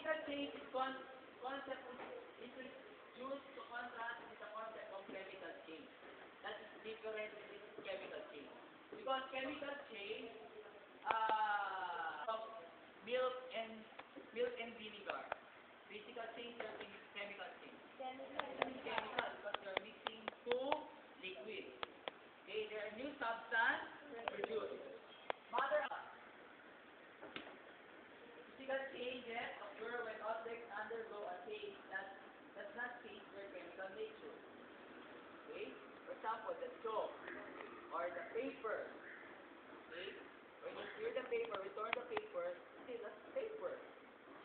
Physical change is concept introduced to contrast with the concept of chemical change. That is different with chemical change. Because chemical change of milk and vinegar. Physical change is chemical change. Chemical because you're mixing two liquids. Okay, there are new substance produced. Mother physical changes occur when objects undergo a change that does not change their chemical nature. Okay? For example, the chalk or the paper. Okay? When you clear the paper, return the paper, still that's paper.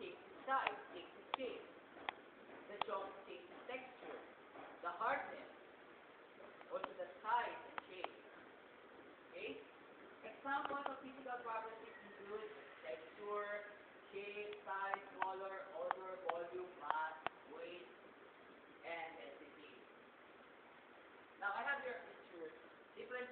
Change its size, change its shape. The chalk changes its texture, the hardness, also the size and shape. Okay? Examples of physical properties include texture, shape, size, color, odor, volume, mass, weight, and density. Now I have your pictures, different